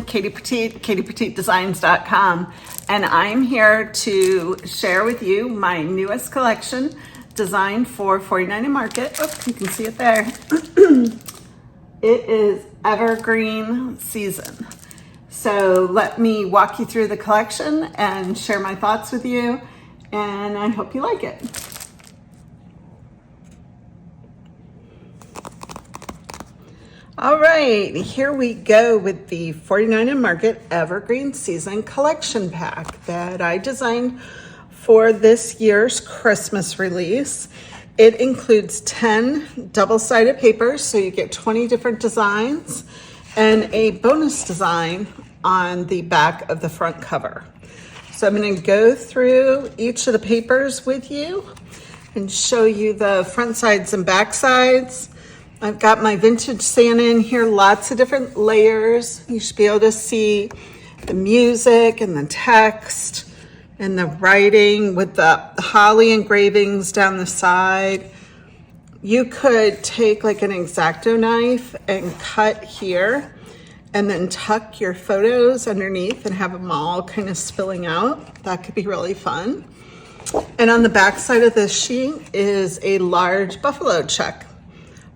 Katie Petite, KatiePetiteDesigns.com, and I'm here to share with you my newest collection designed for 49andMarket. Oh, you can see it there. It is Evergreen season. So let me walk you through the collection and share my thoughts with you, and I hope you like it. All right, here we go with the 49andMarket Evergreen Season Collection Pack that I designed for this year's Christmas release. It includes 10 double-sided papers, so you get 20 different designs, and a bonus design on the back of the front cover. So I'm going to go through each of the papers with you and show you the front sides and back sides. I've got my vintage Santa in here, lots of different layers. You should be able to see the music and the text and the writing with the holly engravings down the side. You could take like an X-Acto knife and cut here and then tuck your photos underneath and have them all kind of spilling out. That could be really fun. And on the back side of this sheet is a large buffalo check.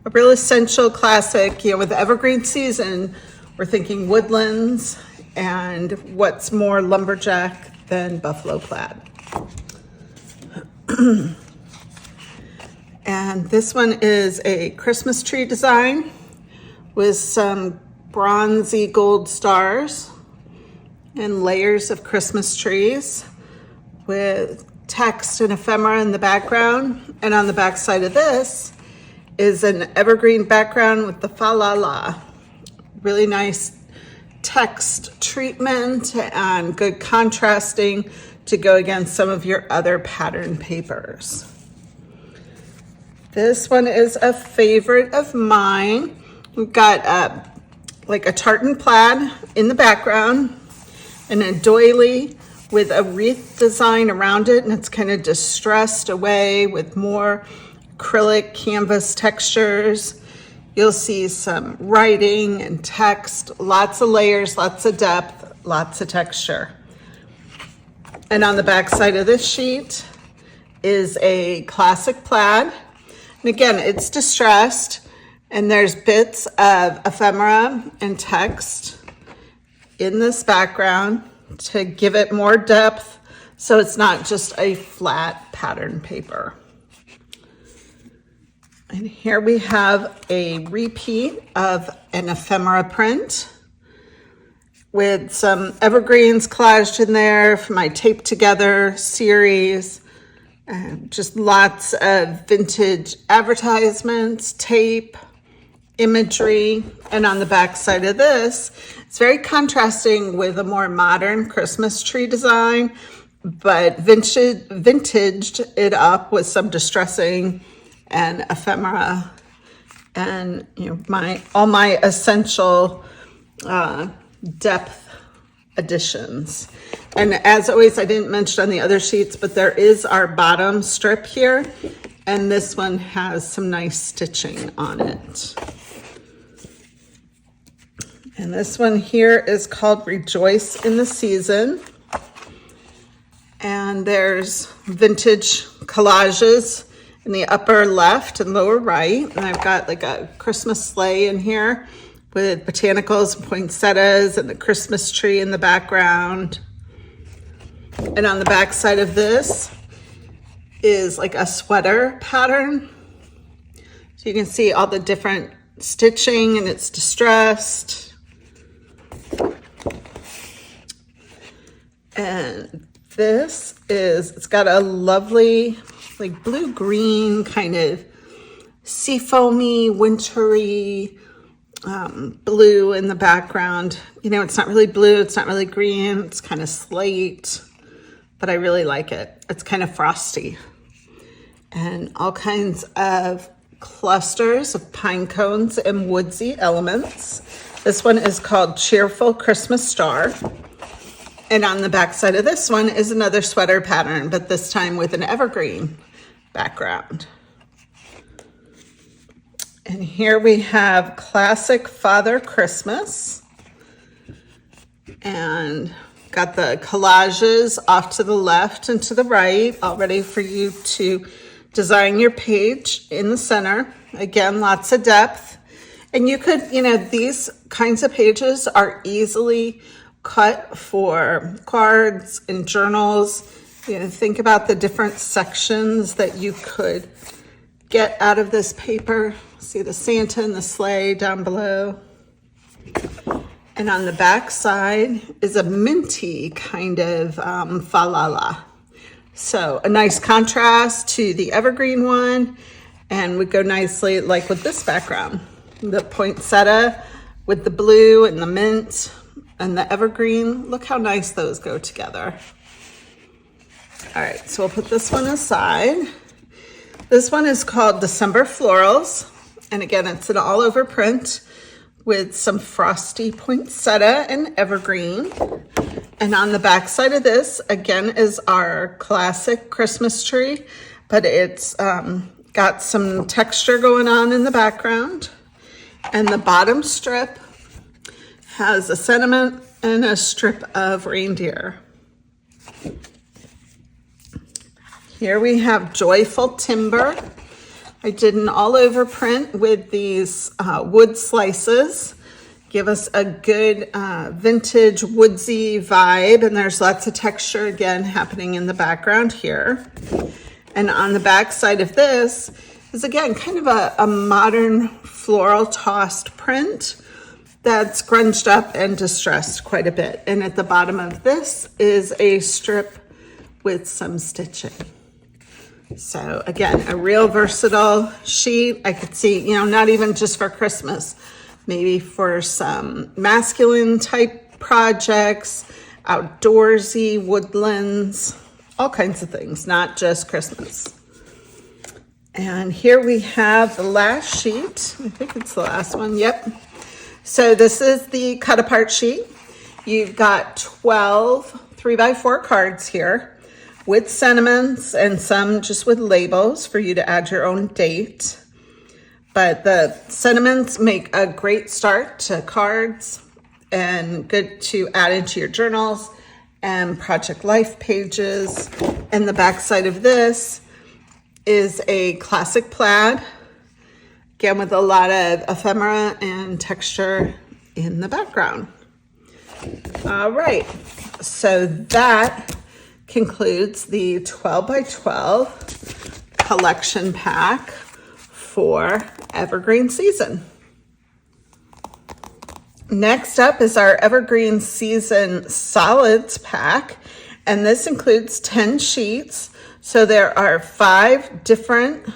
A real essential classic, with the Evergreen season, we're thinking woodlands, and what's more lumberjack than buffalo plaid. And this one is a Christmas tree design with some bronzy gold stars and layers of Christmas trees with text and ephemera in the background. And on the back side of this is an evergreen background with the fa la la. Really nice text treatment and good contrasting to go against some of your other pattern papers. This one is a favorite of mine. We've got like a tartan plaid in the background and a doily with a wreath design around it, and it's kind of distressed away with more acrylic canvas textures. You'll see some writing and text, lots of layers, lots of depth, lots of texture. And on the back side of this sheet is a classic plaid. And again, it's distressed, and there's bits of ephemera and text in this background to give it more depth, so it's not just a flat pattern paper. And here we have a repeat of an ephemera print with some evergreens collaged in there for my Tape Together series. Just lots of vintage advertisements, tape, imagery. And on the back side of this, it's very contrasting with a more modern Christmas tree design, but vintaged it up with some distressing and ephemera, and all my essential depth additions. And as always, I didn't mention on the other sheets, but there is our bottom strip here, and this one has some nice stitching on it. And this one here is called Rejoice in the Season, and there's vintage collages in the upper left and lower right. And I've got like a Christmas sleigh in here with botanicals and poinsettias and the Christmas tree in the background. And on the back side of this is like a sweater pattern. So you can see all the different stitching, and it's distressed. And it's got a lovely like blue-green kind of seafoamy, wintry blue in the background. It's not really blue, it's not really green, it's kind of slate, but I really like it. It's kind of frosty. And all kinds of clusters of pine cones and woodsy elements. This one is called Cheerful Christmas Star. And on the back side of this one is another sweater pattern, but this time with an evergreen background. And here we have Classic Father Christmas. And got the collages off to the left and to the right, all ready for you to design your page in the center. Again, lots of depth. And you could, these kinds of pages are easily cut for cards and journals. Think about the different sections that you could get out of this paper. See the Santa and the sleigh down below. And on the back side is a minty kind of falala. So a nice contrast to the evergreen one, and would go nicely like with this background. The poinsettia with the blue and the mint and the evergreen. Look how nice those go together. All right, so we'll put this one aside. This one is called December Florals. And again, it's an all over print with some frosty poinsettia and evergreen. And on the back side of this, again, is our classic Christmas tree, but it's got some texture going on in the background. And the bottom strip has a sentiment and a strip of reindeer. Here we have Joyful Timber. I did an all over print with these wood slices. Give us a good vintage woodsy vibe, and there's lots of texture again happening in the background here. And on the back side of this is again kind of a modern floral tossed print that's grunged up and distressed quite a bit. And at the bottom of this is a strip with some stitching. So again, a real versatile sheet. I could see, not even just for Christmas, maybe for some masculine type projects, outdoorsy, woodlands, all kinds of things, not just Christmas. And here we have the last sheet. I think it's the last one. Yep. So this is the cut apart sheet. You've got 12 3x4 cards here, with sentiments and some just with labels for you to add your own date. But the sentiments make a great start to cards and good to add into your journals and project life pages. And the back side of this is a classic plaid, again with a lot of ephemera and texture in the background. All right, so that concludes the 12 by 12 collection pack for Evergreen season. Next up is our Evergreen season solids pack, and this includes 10 sheets. So there are 5 different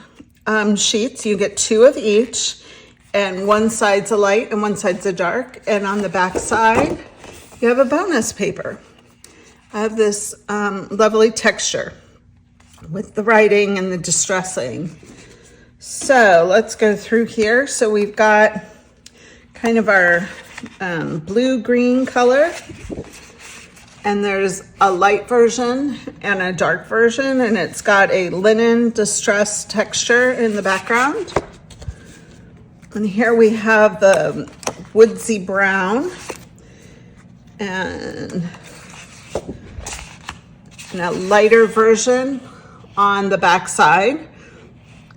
sheets. You get 2 of each, and one side's a light and one side's a dark. And on the back side, you have a bonus paper. I have this lovely texture with the writing and the distressing. So let's go through here. So we've got kind of our blue-green color, and there's a light version and a dark version, and it's got a linen distressed texture in the background. And here we have the woodsy brown and a lighter version on the back side.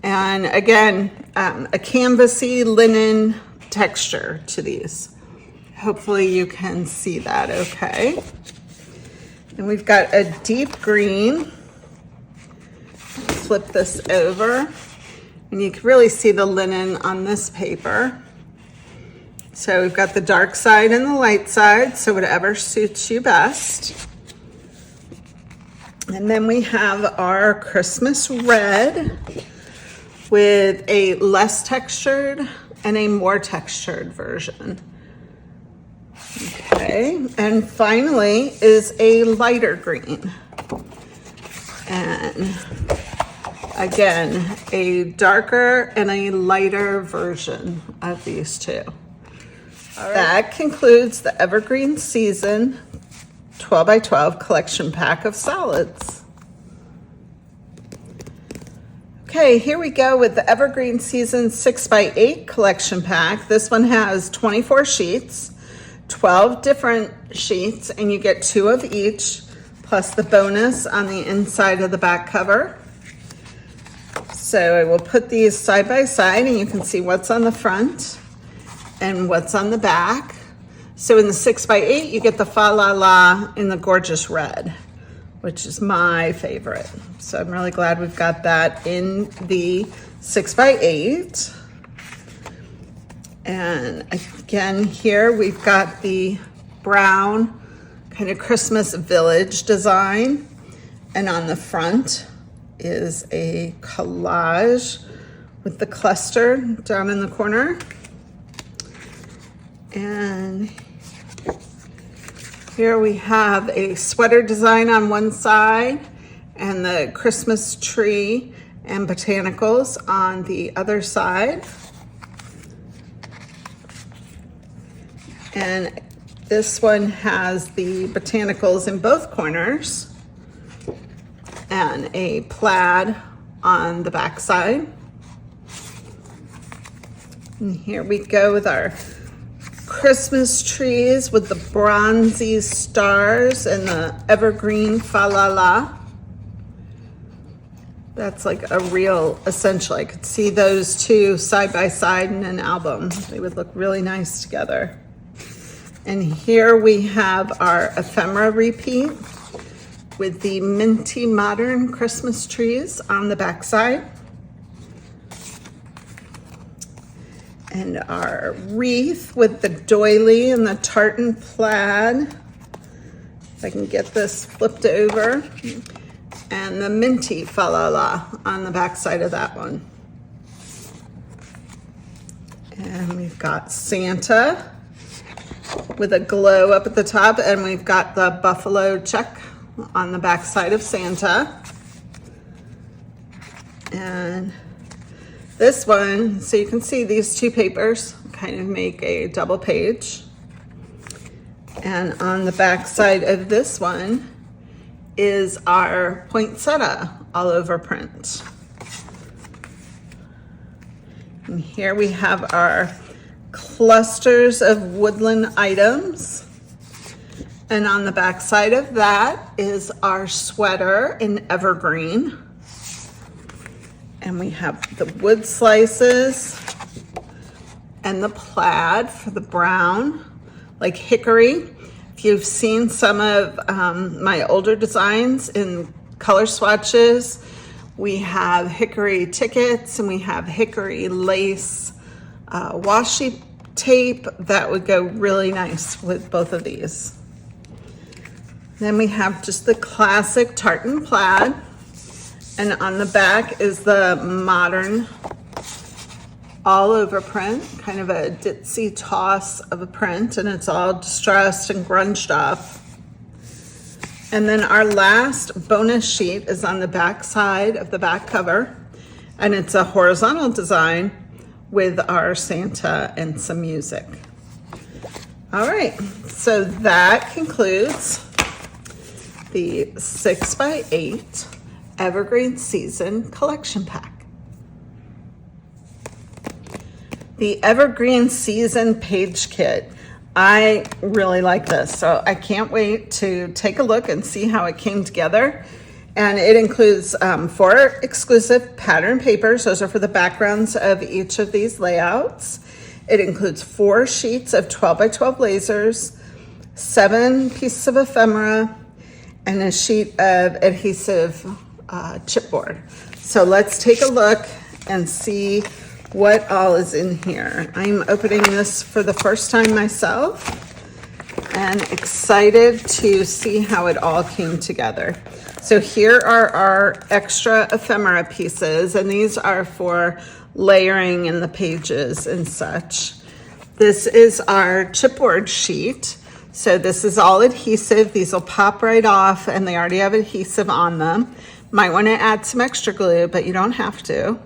And again, a canvasy linen texture to these. Hopefully you can see that okay. And we've got a deep green. Flip this over, and you can really see the linen on this paper. So we've got the dark side and the light side, so whatever suits you best. And then we have our Christmas red with a less textured and a more textured version. Okay, and finally is a lighter green. And again, a darker and a lighter version of these two. All right. That concludes the Evergreen season 12 by 12 collection pack of solids. Okay, here we go with the Evergreen season 6 by 8 collection pack. This one has 24 sheets. 12 different sheets, and you get 2 of each, plus the bonus on the inside of the back cover. So I will put these side by side, and you can see what's on the front and what's on the back. So in the 6x8, you get the Fa La La in the gorgeous red, which is my favorite. So I'm really glad we've got that in the 6x8. And again, here we've got the brown kind of Christmas village design. And on the front is a collage with the cluster down in the corner. And here we have a sweater design on one side and the Christmas tree and botanicals on the other side. And this one has the botanicals in both corners and a plaid on the back side. And here we go with our Christmas trees with the bronzy stars and the evergreen Fa La La. That's like a real essential. I could see those two side by side in an album. They would look really nice together. And here we have our ephemera repeat with the minty modern Christmas trees on the back side. And our wreath with the doily and the tartan plaid. If I can get this flipped over. And the minty Fa La La on the back side of that one. And we've got Santa with a glow up at the top, and we've got the buffalo check on the back side of Santa. And this one, so you can see these two papers kind of make a double page. And on the back side of this one is our poinsettia all over print. And here we have our clusters of woodland items. And on the back side of that is our sweater in evergreen. And we have the wood slices and the plaid for the brown, like hickory. If you've seen some of my older designs in color swatches, we have hickory tickets and we have hickory lace washi tape that would go really nice with both of these. Then we have just the classic tartan plaid, and on the back is the modern all over print, kind of a ditzy toss of a print, and it's all distressed and grunged up. And then our last bonus sheet is on the back side of the back cover, and it's a horizontal design with our Santa and some music. All right, so that concludes the 6x8 Evergreen Season Collection Pack. The Evergreen Season Page Kit. I really like this, so I can't wait to take a look and see how it came together. And it includes 4 exclusive pattern papers. Those are for the backgrounds of each of these layouts. It includes 4 sheets of 12x12 lasers, 7 pieces of ephemera, and a sheet of adhesive chipboard. So let's take a look and see what all is in here. I'm opening this for the first time myself and excited to see how it all came together. So here are our extra ephemera pieces, and these are for layering in the pages and such. This is our chipboard sheet. So this is all adhesive. These will pop right off, and they already have adhesive on them. Might want to add some extra glue, but you don't have to.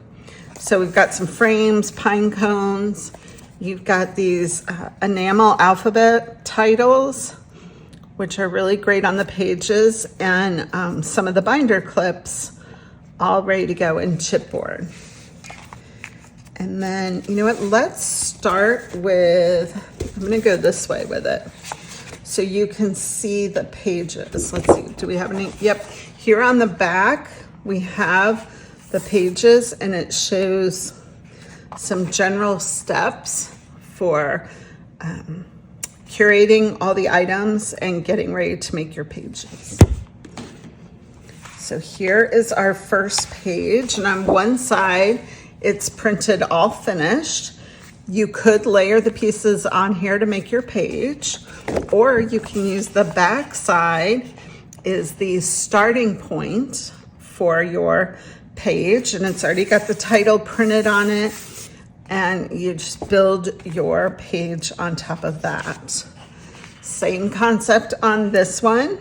So we've got some frames, pine cones. You've got these enamel alphabet titles, which are really great on the pages, and some of the binder clips all ready to go in chipboard. And then, you know what, let's start with I'm gonna go this way with it so you can see the pages. Let's see, do we have any? Yep, here on the back, we have the pages and it shows some general steps for curating all the items and getting ready to make your pages. So here is our first page, and on one side, it's printed all finished. You could layer the pieces on here to make your page, or you can use the back side is the starting point for your page, and it's already got the title printed on it, and you just build your page on top of that. Same concept on this one.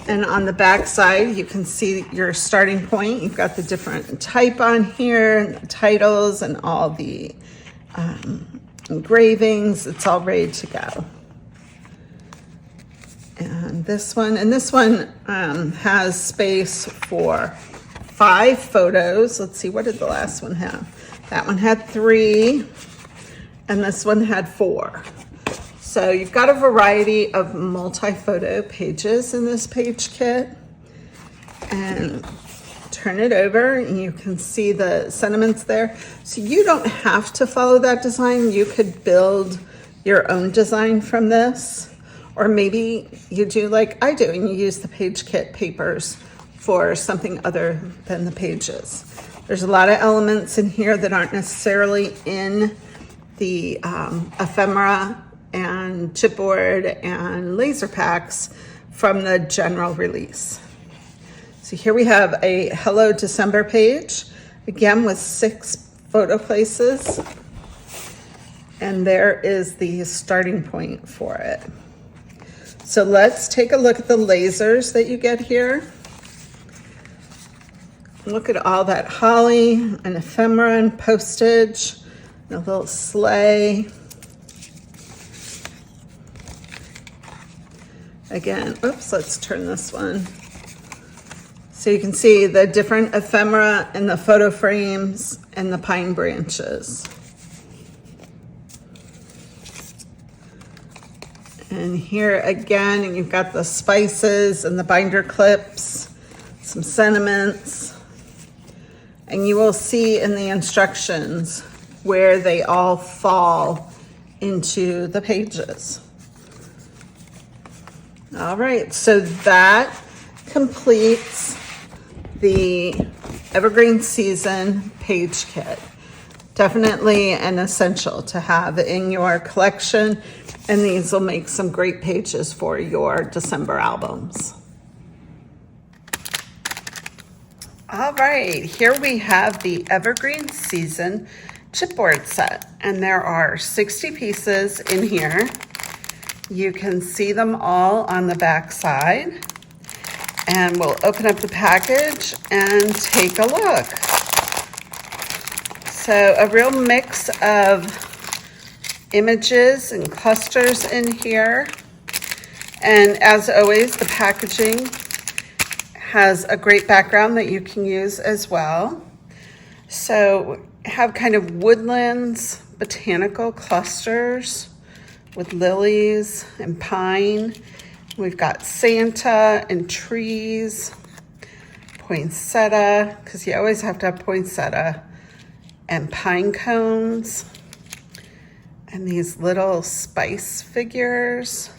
And on the back side, you can see your starting point. You've got the different type on here, and the titles, and all the engravings. It's all ready to go. And this one has space for 5 photos. Let's see, what did the last one have? That one had 3, and this one had 4. So you've got a variety of multi-photo pages in this page kit. And turn it over and you can see the sentiments there. So you don't have to follow that design. You could build your own design from this. Or maybe you do like I do and you use the page kit papers for something other than the pages. There's a lot of elements in here that aren't necessarily in the ephemera and chipboard and laser packs from the general release. So here we have a Hello December page, again with 6 photo places. And there is the starting point for it. So let's take a look at the lasers that you get here. Look at all that holly and ephemera and postage, and a little sleigh. Again, oops, let's turn this one. So you can see the different ephemera and the photo frames and the pine branches. And here again, and you've got the spices and the binder clips, some sentiments. And you will see in the instructions where they all fall into the pages. All right, so that completes the Evergreen Season page kit. Definitely an essential to have in your collection, and these will make some great pages for your December albums. All right, here we have the Evergreen Season chipboard set, and there are 60 pieces in here. You can see them all on the back side, and we'll open up the package and take a look. So a real mix of images and clusters in here, and as always, the packaging has a great background that you can use as well. So have kind of woodlands, botanical clusters with lilies and pine. We've got Santa and trees, poinsettia, because you always have to have poinsettia, and pine cones, and these little spice figures,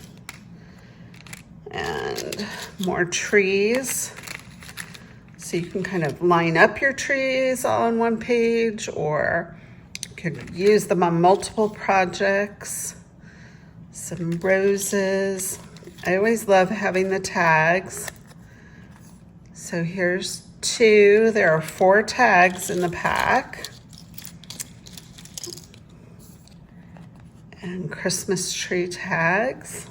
and more trees. So you can kind of line up your trees all on one page, or you could use them on multiple projects. Some roses. I always love having the tags. So here's 2. There are 4 tags in the pack. And Christmas tree tags.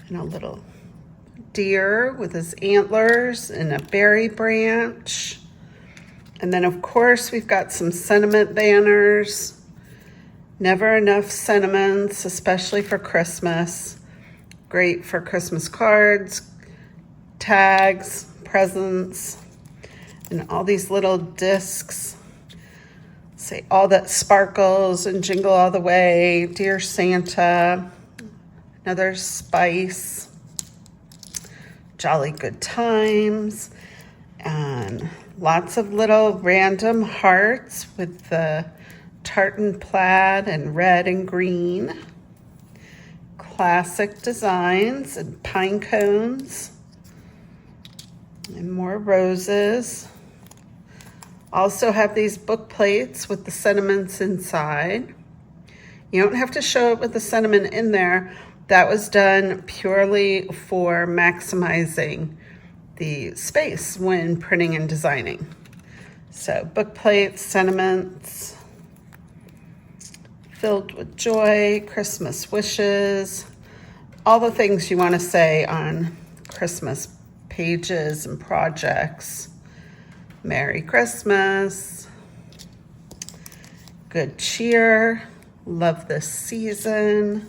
And a little deer with his antlers and a berry branch. And then of course we've got some sentiment banners. Never enough sentiments, especially for Christmas. Great for Christmas cards, tags, presents, and all these little discs. Say all that sparkles and jingle all the way. Dear Santa. Another spice. Jolly good times. And lots of little random hearts with the tartan plaid and red and green. Classic designs and pine cones. And more roses. Also have these book plates with the sentiments inside. You don't have to show it with the sentiment in there. That was done purely for maximizing the space when printing and designing. So book plates, sentiments, filled with joy, Christmas wishes, all the things you want to say on Christmas pages and projects. Merry Christmas, good cheer, love this season,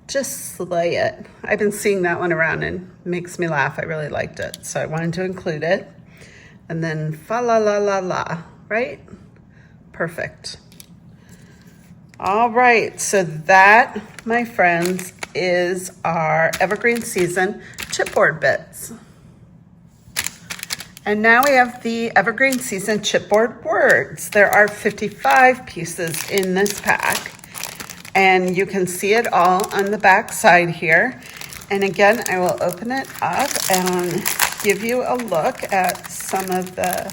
just slay it. I've been seeing that one around and it makes me laugh. I really liked it, so I wanted to include it. And then fa la la la la, right? Perfect. All right, so that, my friends, is our Evergreen Season Chipboard Bits. And now we have the Evergreen Season Chipboard Words. There are 55 pieces in this pack, and you can see it all on the back side here. And again, I will open it up and give you a look at some of the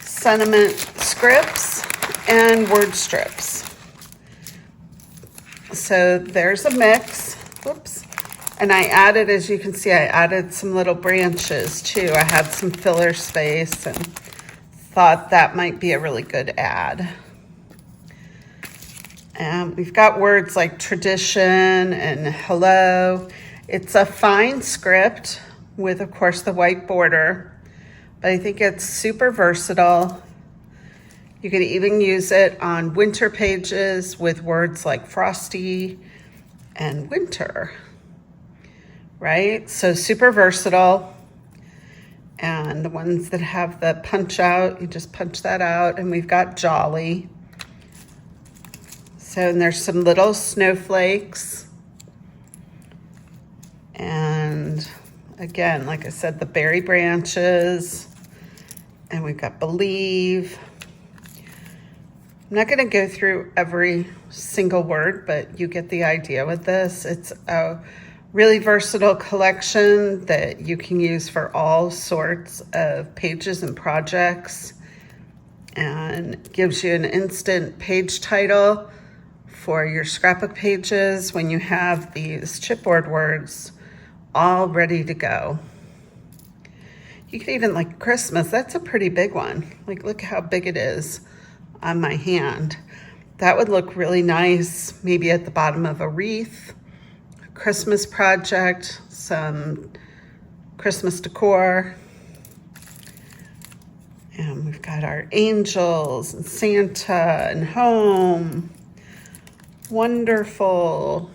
sentiment scripts and word strips. So there's a mix. Whoops. And I added, as you can see, I added some little branches too. I had some filler space and thought that might be a really good add. And we've got words like tradition and hello. It's a fine script with, of course, the white border, but I think it's super versatile. You could even use it on winter pages with words like frosty and winter. Right? So super versatile. And the ones that have the punch out, you just punch that out. And we've got jolly. So, and there's some little snowflakes. And again, like I said, the berry branches. And we've got believe. I'm not going to go through every single word, but you get the idea with this. It's a really versatile collection that you can use for all sorts of pages and projects, and gives you an instant page title for your scrapbook pages when you have these chipboard words all ready to go. You could even, like Christmas, that's a pretty big one. Like, look how big it is on my hand. That would look really nice, maybe at the bottom of a wreath, Christmas project, some Christmas decor. And we've got our angels and Santa and home. Wonderful.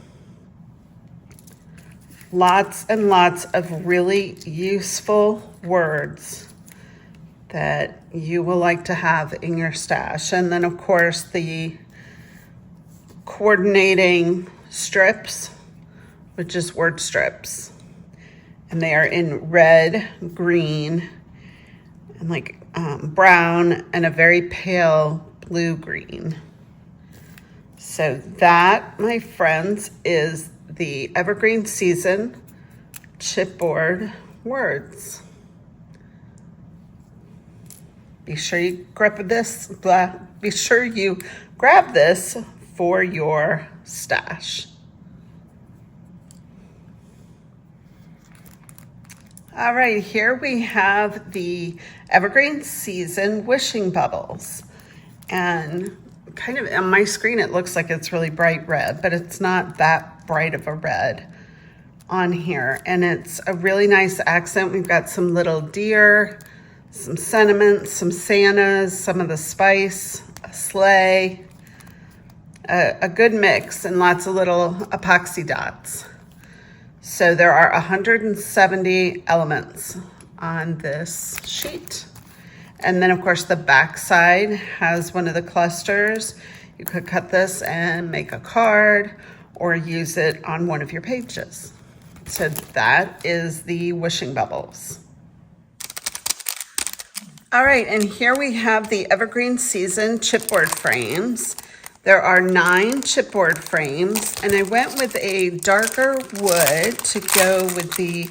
Lots and lots of really useful words that you will like to have in your stash. And then, of course, the coordinating strips, which is word strips. And they are in red, green, and like brown, and a very pale blue-green. So that, my friends, is the Evergreen Season Chipboard Words. Be sure you grab this. Be sure you grab this for your stash. All right, here we have the Evergreen Season Wishing Bubbles. And kind of on my screen, it looks like it's really bright red, but it's not that bright of a red on here. And it's a really nice accent. We've got some little deer, some sentiments, some Santas, some of the spice, a sleigh, a good mix, and lots of little epoxy dots. So there are 170 elements on this sheet. And then of course the back side has one of the clusters. You could cut this and make a card or use it on one of your pages. So that is the wishing bubbles. All right, and here we have the Evergreen Season chipboard frames. There are 9 chipboard frames, and I went with a darker wood to go with the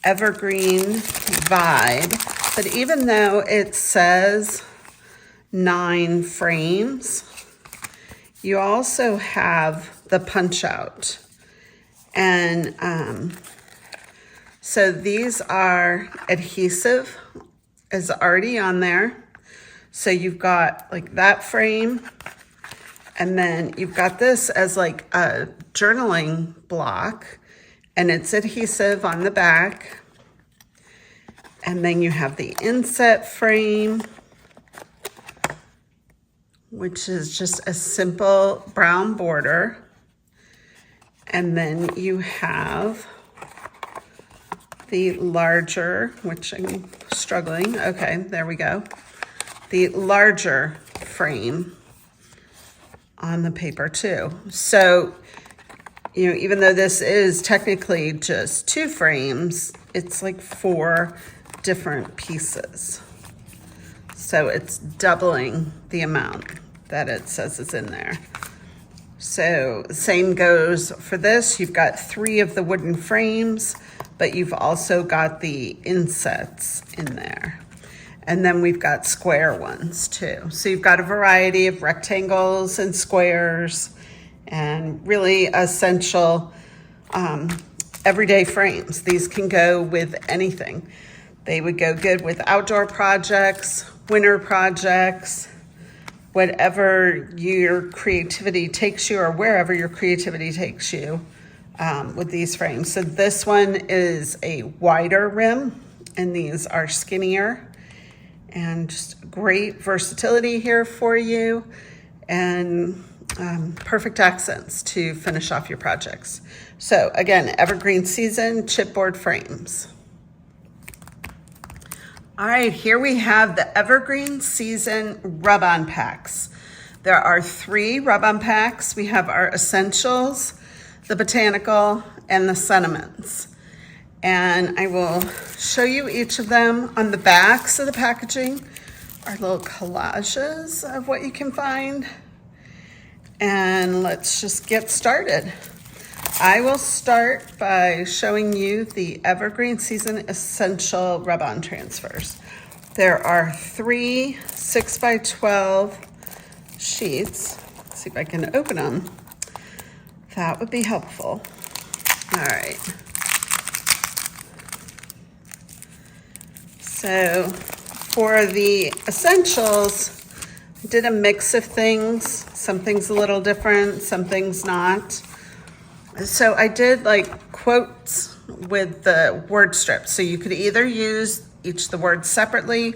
Evergreen vibe. But even though it says 9 frames, you also have the punch out. And so these are adhesive is already on there. So you've got like that frame, and then you've got this as like a journaling block, and it's adhesive on the back. And then you have the inset frame, which is just a simple brown border. And then you have the larger, which I'm struggling. Okay, there we go. The larger frame on the paper too. So, you know, even though this is technically just 2 frames, it's like 4 different pieces. So it's doubling the amount that it says is in there. So same goes for this. You've got 3 of the wooden frames, but you've also got the insets in there. And then we've got square ones too. So you've got a variety of rectangles and squares and really essential everyday frames. These can go with anything. They would go good with outdoor projects, winter projects, whatever your creativity takes you or wherever your creativity takes you with these frames. So this one is a wider rim and these are skinnier, and just great versatility here for you, and perfect accents to finish off your projects. So again, Evergreen Season chipboard frames. All right, here we have the Evergreen Season rub-on packs. There are 3 rub-on packs. We have our Essentials, the Botanical, and the Sentiments. And I will show you each of them. On the backs of the packaging are little collages of what you can find. And let's just get started. I will start by showing you the Evergreen Season Essential Rub-On Transfers. There are 3 6x12 sheets. Let's see if I can open them. That would be helpful. All right. So for the Essentials, I did a mix of things. Some things a little different, some things not. So I did like quotes with the word strips. So you could either use each of the words separately,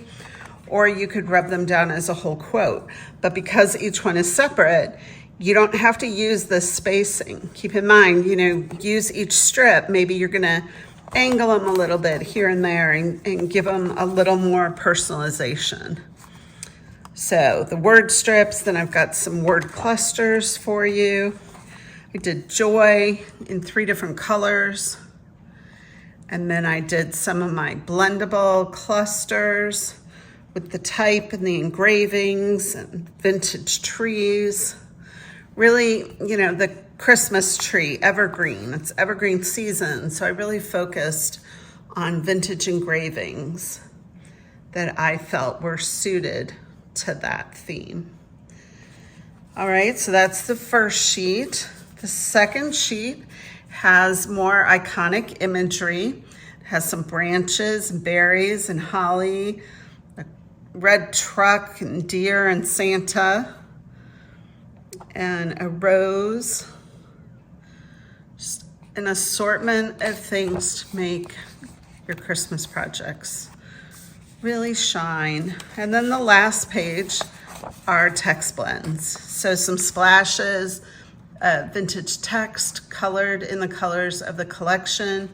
or you could rub them down as a whole quote. But because each one is separate, you don't have to use the spacing. Keep in mind, you know, use each strip. Maybe you're gonna angle them a little bit here and there and give them a little more personalization. So the word strips, then I've got some word clusters for you. I did joy in 3 different colors. And then I did some of my blendable clusters with the type and the engravings and vintage trees. Really, you know, the Christmas tree, evergreen. It's evergreen season. So I really focused on vintage engravings that I felt were suited to that theme. All right, so that's the first sheet. The second sheet has more iconic imagery. It has some branches, berries, and holly, a red truck, and deer, and Santa, and a rose. Just an assortment of things to make your Christmas projects really shine. And then the last page are text blends. So some splashes, vintage text colored in the colors of the collection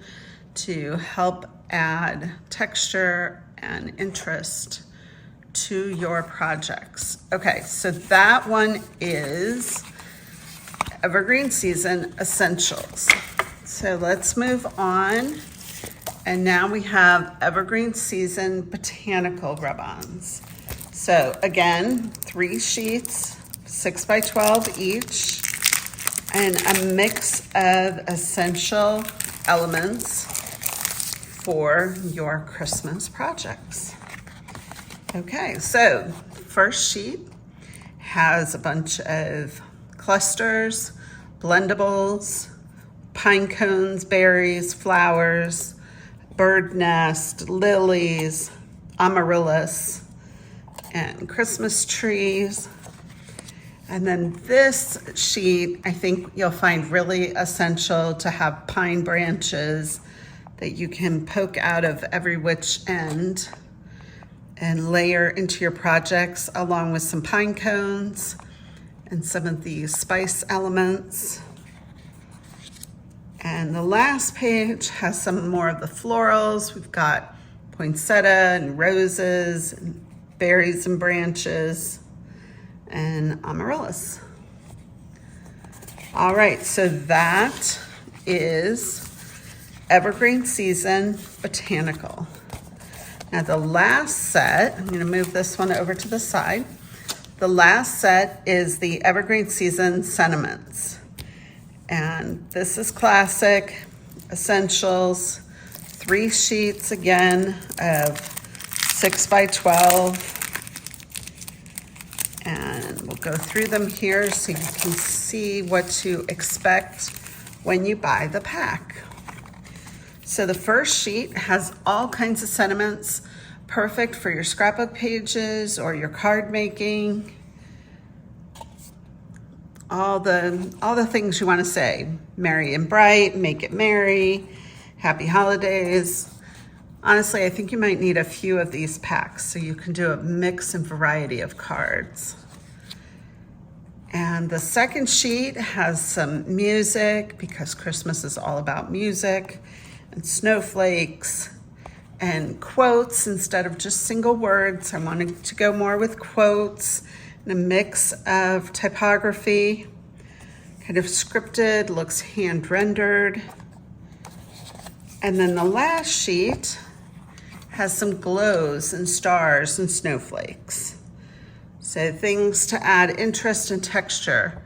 to help add texture and interest to your projects. Okay, so that one is Evergreen Season Essentials. So let's move on. And now we have Evergreen Season Botanical Rubons. So again, 3 sheets, 6 by 12 each, and a mix of essential elements for your Christmas projects. Okay, so first sheet has a bunch of clusters, blendables, pine cones, berries, flowers, bird nest, lilies, amaryllis, and Christmas trees. And then this sheet, I think you'll find really essential to have pine branches that you can poke out of every which end and layer into your projects, along with some pine cones and some of the spice elements. And the last page has some more of the florals. We've got poinsettia and roses and berries and branches and amaryllis. All right, so that is Evergreen Season Botanical. Now the last set, I'm gonna move this one over to the side. The last set is the Evergreen Season Sentiments. And this is classic, essentials, 3 sheets again of 6 by 12. And we'll go through them here so you can see what to expect when you buy the pack. So the first sheet has all kinds of sentiments, perfect for your scrapbook pages or your card making. All the things you want to say. Merry and bright, make it merry, happy holidays. Honestly, I think you might need a few of these packs so you can do a mix and variety of cards. And the second sheet has some music, because Christmas is all about music, and snowflakes and quotes instead of just single words. I wanted to go more with quotes and a mix of typography, kind of scripted, looks hand rendered. And then the last sheet has some glows and stars and snowflakes. So things to add interest and texture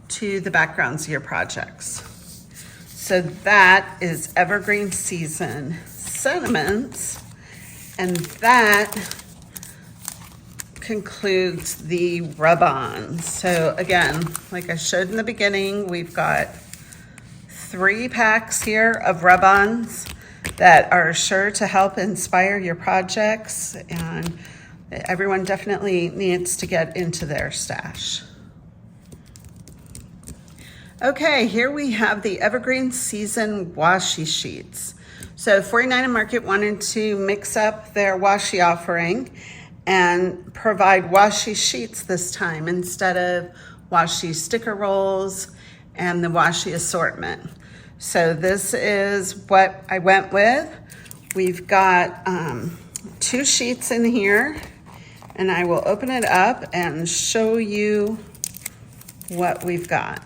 to the backgrounds of your projects. So that is Evergreen Season Sentiments, and that concludes the rub-ons. So again, like I showed in the beginning, we've got 3 packs here of rub-ons that are sure to help inspire your projects, and everyone definitely needs to get into their stash. Okay, here we have the Evergreen Season Washi Sheets. So 49andMarket wanted to mix up their washi offering and provide washi sheets this time instead of washi sticker rolls and the washi assortment. So this is what I went with. We've got 2 sheets in here, and I will open it up and show you what we've got.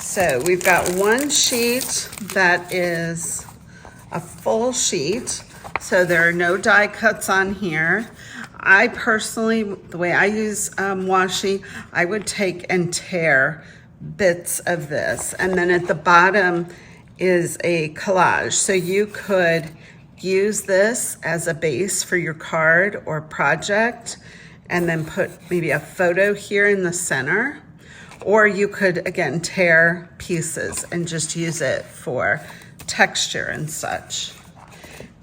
So we've got 1 sheet that is a full sheet, so there are no die cuts on here. I personally, the way I use washi, I would take and tear bits of this, and then at the bottom is a collage. So you could use this as a base for your card or project, and then put maybe a photo here in the center. Or you could, again, tear pieces and just use it for texture and such.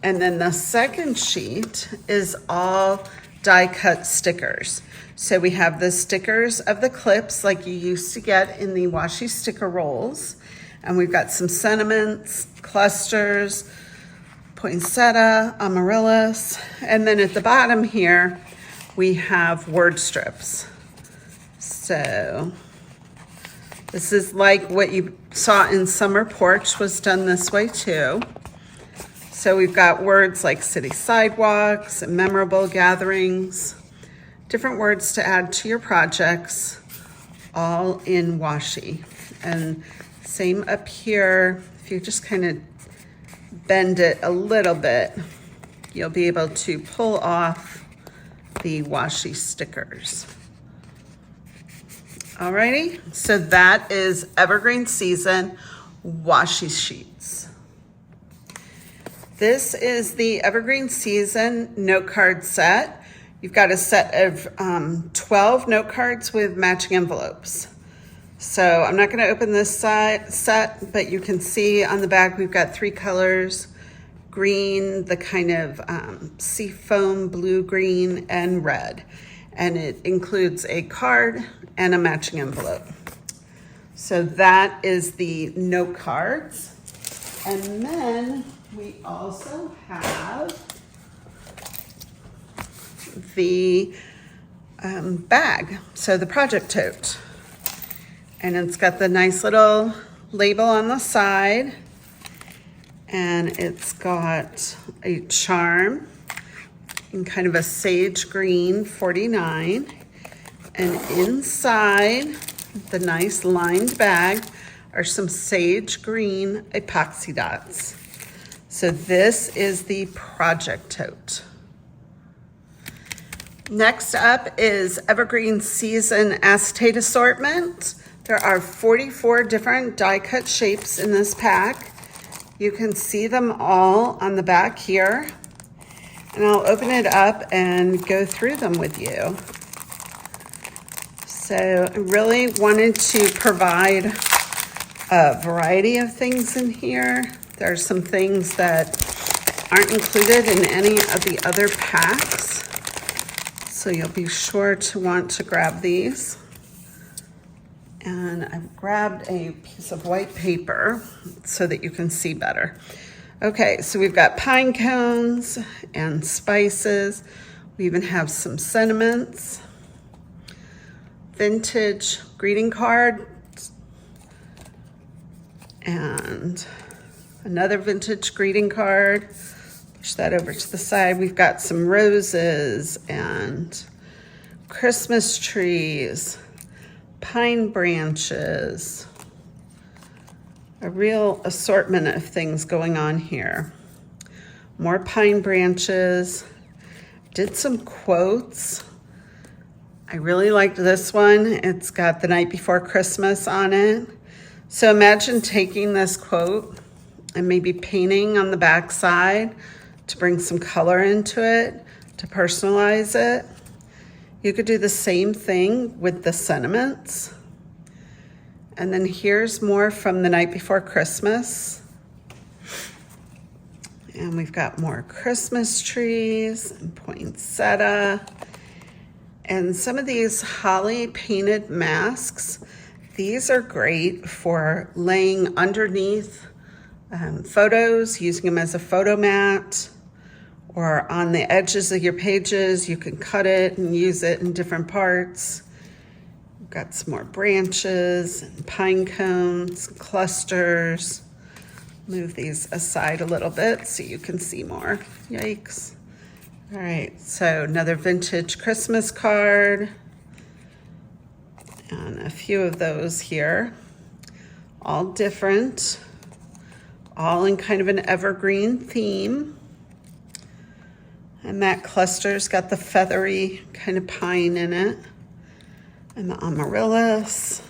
And then the second sheet is all die cut stickers. So we have the stickers of the clips like you used to get in the washi sticker rolls. And we've got some sentiments, clusters, poinsettia, amaryllis. And then at the bottom here, we have word strips. So this is like what you saw in Summer Porch was done this way too. So we've got words like city sidewalks and memorable gatherings, different words to add to your projects, all in washi. And same up here, if you just kind of bend it a little bit, you'll be able to pull off the washi stickers. Alrighty, so that is Evergreen Season Washi Sheets. This is the Evergreen Season note card set. You've got a set of 12 note cards with matching envelopes. So I'm not going to open this set, but you can see on the back we've got 3 colors: green, the kind of seafoam blue green, and red. And it includes a card and a matching envelope. So that is the note cards. And then we also have the bag, so the project tote. And it's got the nice little label on the side, and it's got a charm in kind of a sage green 49, and inside the nice lined bag are some sage green epoxy dots. So this is the project tote. Next up is Evergreen Season Acetate Assortment. There are 44 different die cut shapes in this pack. You can see them all on the back here. And I'll open it up and go through them with you. So I really wanted to provide a variety of things in here. There are some things that aren't included in any of the other packs. So you'll be sure to want to grab these. And I've grabbed a piece of white paper so that you can see better. Okay, so we've got pine cones and spices. We even have some sentiments, vintage greeting cards, and another vintage greeting card. Push that over to the side. We've got some roses and Christmas trees, pine branches, a real assortment of things going on here. More pine branches. Did some quotes. I really liked this one. It's got the night before Christmas on it. So imagine taking this quote and maybe painting on the back side to bring some color into it, to personalize it. You could do the same thing with the sentiments. And then here's more from the night before Christmas. And we've got more Christmas trees and poinsettia. And some of these holly painted masks, these are great for laying underneath photos, using them as a photo mat, or on the edges of your pages. You can cut it and use it in different parts. We've got some more branches and pine cones, clusters. Move these aside a little bit so you can see more. Yikes. All right, so another vintage Christmas card. And a few of those here. All different. All in kind of an evergreen theme. And that cluster's got the feathery kind of pine in it. And the amaryllis.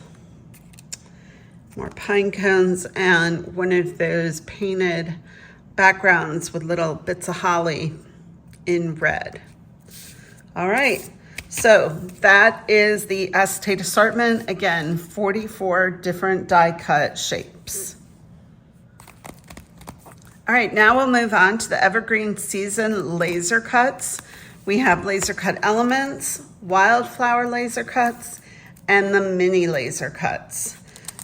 More pine cones, and one of those painted backgrounds with little bits of holly in red. All right, so that is the acetate assortment. Again, 44 different die cut shapes. All right, now we'll move on to the Evergreen Season laser cuts. We have laser cut elements, wildflower laser cuts, and the mini laser cuts.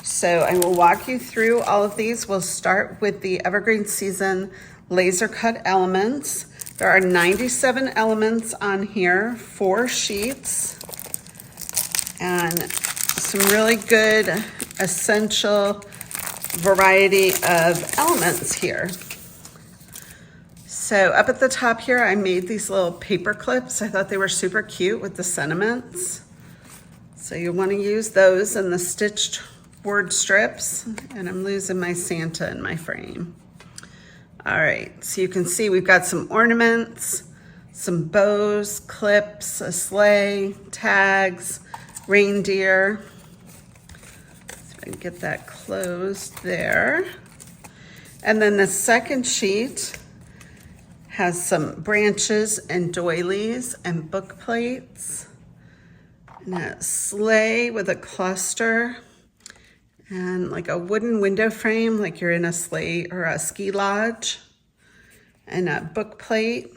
So I will walk you through all of these. We'll start with the Evergreen Season laser cut elements. There are 97 elements on here, 4 sheets, and some really good essential variety of elements here. So up at the top here, I made these little paper clips. I thought they were super cute with the sentiments. So you want to use those in the stitched word strips. And I'm losing my Santa in my frame. All right, so you can see we've got some ornaments, some bows, clips, a sleigh, tags, reindeer. So I can get that closed there. And then the second sheet has some branches and doilies and book plates, and a sleigh with a cluster, and like a wooden window frame, like you're in a sleigh or a ski lodge, and a book plate.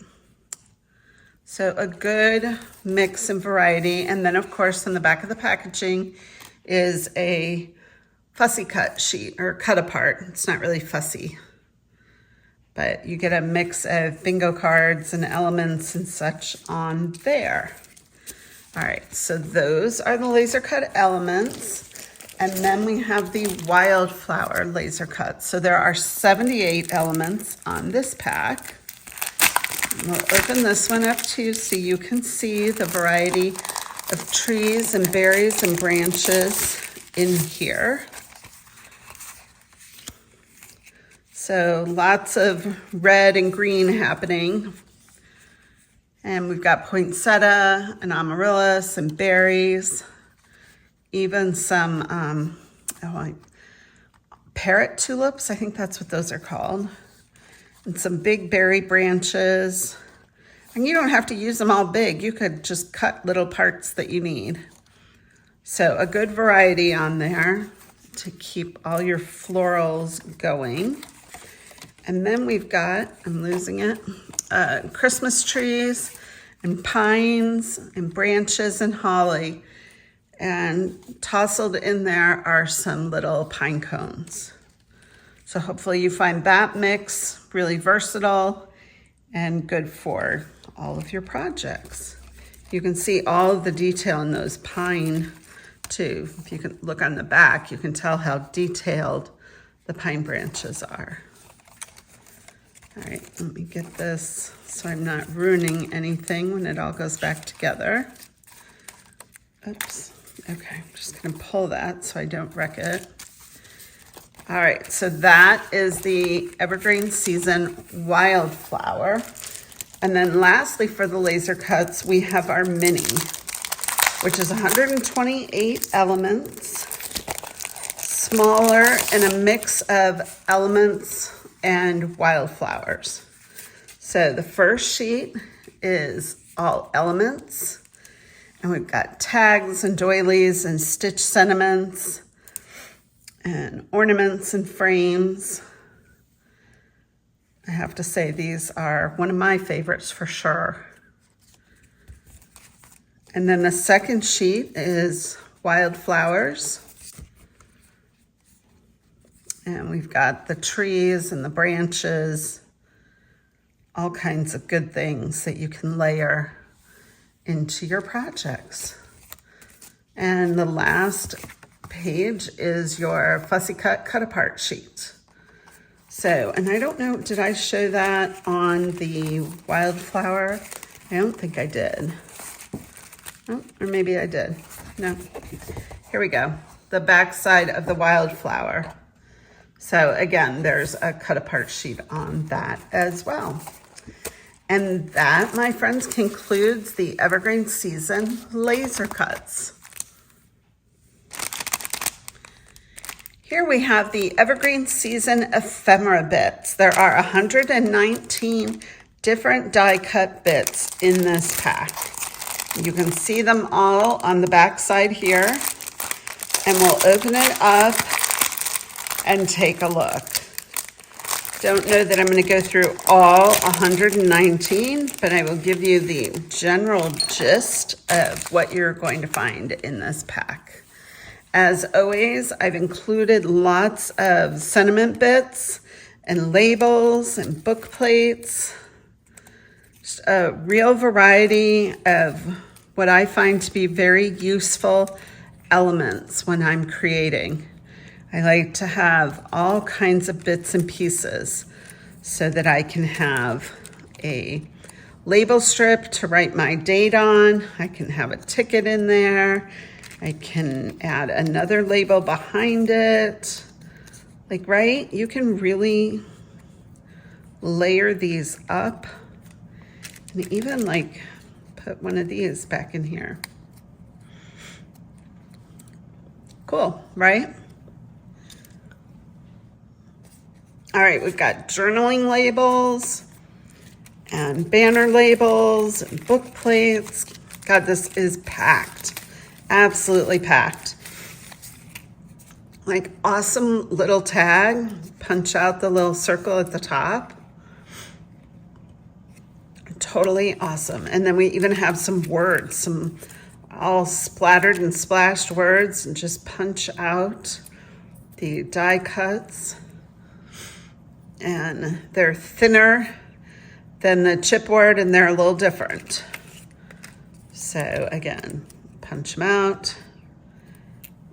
So a good mix and variety. And then of course in the back of the packaging is a fussy cut sheet, or cut apart. It's not really fussy, but you get a mix of bingo cards and elements and such on there. All right, so those are the laser cut elements. And then we have the wildflower laser cut. So there are 78 elements on this pack. And we'll open this one up too so you can see the variety of trees and berries and branches in here. So lots of red and green happening. And we've got poinsettia and amaryllis and berries. Even some parrot tulips, I think that's what those are called. And some big berry branches. And you don't have to use them all big. You could just cut little parts that you need. So a good variety on there to keep all your florals going. And then we've got, I'm losing it, Christmas trees and pines and branches and holly. And tousled in there are some little pine cones. So hopefully you find that mix really versatile and good for all of your projects. You can see all of the detail in those pine too. If you can look on the back, you can tell how detailed the pine branches are. All right, let me get this so I'm not ruining anything when it all goes back together. Oops. Okay, I'm just gonna pull that so I don't wreck it. All right, so that is the Evergreen Season Wildflower. And then lastly for the laser cuts, we have our mini, which is 128 elements, smaller and a mix of elements and wildflowers. So the first sheet is all elements. And we've got tags and doilies and stitch sentiments and ornaments and frames. I have to say these are one of my favorites for sure. And then the second sheet is wildflowers. And we've got the trees and the branches, all kinds of good things that you can layer into your projects. And the last page is your fussy cut apart sheet. So, and I don't know, did I show that on the wildflower? I don't think I did. Oh, or maybe I did. No. Here we go. The back side of the wildflower. So again, there's a cut apart sheet on that as well. And that, my friends, concludes the Evergreen Season laser cuts. Here we have the Evergreen Season Ephemera Bits. There are 119 different die cut bits in this pack. You can see them all on the back side here. And we'll open it up and take a look. Don't know that I'm going to go through all 119, but I will give you the general gist of what you're going to find in this pack. As always, I've included lots of sentiment bits and labels and book plates. Just a real variety of what I find to be very useful elements when I'm creating. I like to have all kinds of bits and pieces. so that I can have a label strip to write my date on. I can have a ticket in there. I can add another label behind it. Like, right? You can really layer these up and even like put one of these back in here. Cool, right? All right, we've got journaling labels and banner labels and book plates. God, this is packed, absolutely packed. Like, awesome little tag, punch out the little circle at the top. Totally awesome. And then we even have some words, some all splattered and splashed words, and just punch out the die cuts. And they're thinner than the chipboard, and they're a little different. So again, punch them out,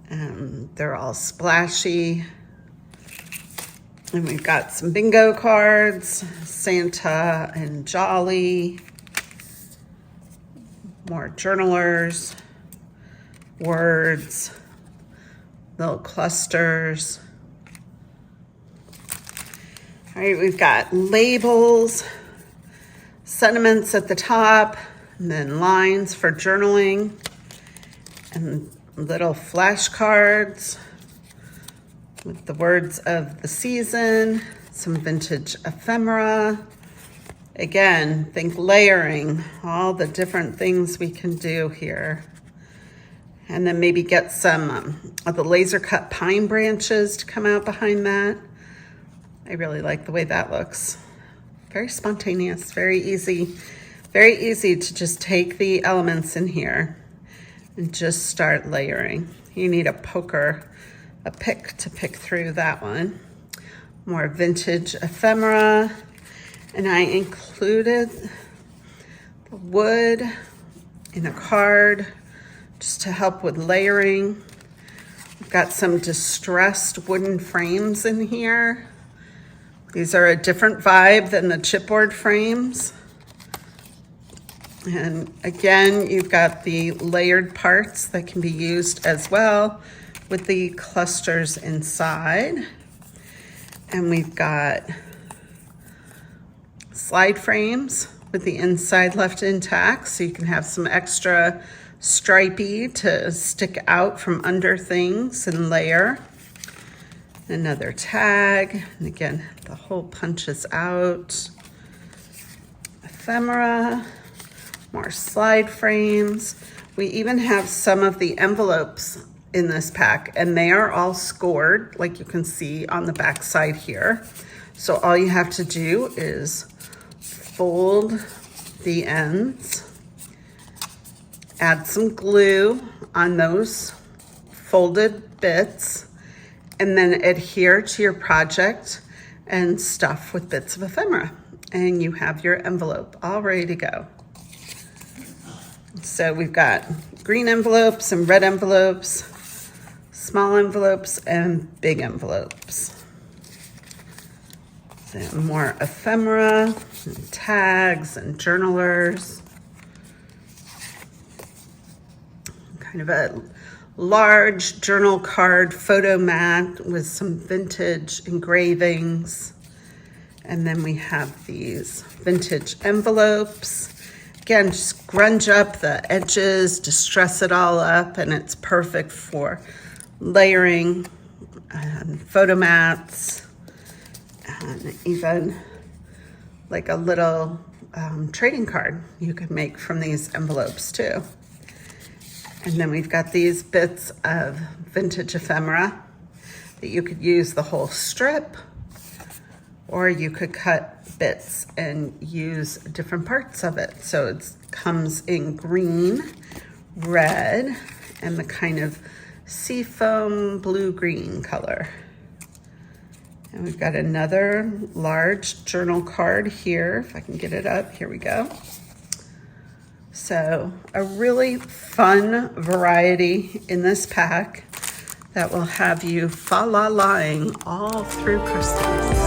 and they're all splashy. And we've got some bingo cards, Santa and Jolly, more journalers, words, little clusters. All right, we've got labels, sentiments at the top, and then lines for journaling, and little flashcards with the words of the season, some vintage ephemera. Again, think layering, all the different things we can do here. And then maybe get some of the laser cut pine branches to come out behind that. I really like the way that looks. Very spontaneous, very easy to just take the elements in here and just start layering. You need a poker, a pick to pick through that one. More vintage ephemera. And I included the wood in a card just to help with layering. We've got some distressed wooden frames in here. These are a different vibe than the chipboard frames. And again, you've got the layered parts that can be used as well with the clusters inside. And we've got slide frames with the inside left intact, so you can have some extra stripey to stick out from under things and layer. Another tag, and again, the whole punches out. Ephemera, more slide frames. We even have some of the envelopes in this pack, and they are all scored, like you can see on the back side here. So all you have to do is fold the ends, add some glue on those folded bits, and then adhere to your project and stuff with bits of ephemera. And you have your envelope all ready to go. So we've got green envelopes and red envelopes, small envelopes and big envelopes. So more ephemera and tags and journalers. Kind of a large journal card photo mat with some vintage engravings. And then we have these vintage envelopes. Again, just grunge up the edges, distress it all up, and it's perfect for layering and photo mats, and even like a little trading card you could make from these envelopes too. And then we've got these bits of vintage ephemera that you could use the whole strip, or you could cut bits and use different parts of it. So it comes in green, red, and the kind of seafoam blue-green color. And we've got another large journal card here. If I can get it up, here we go. So a really fun variety in this pack that will have you fa-la-laing all through Christmas.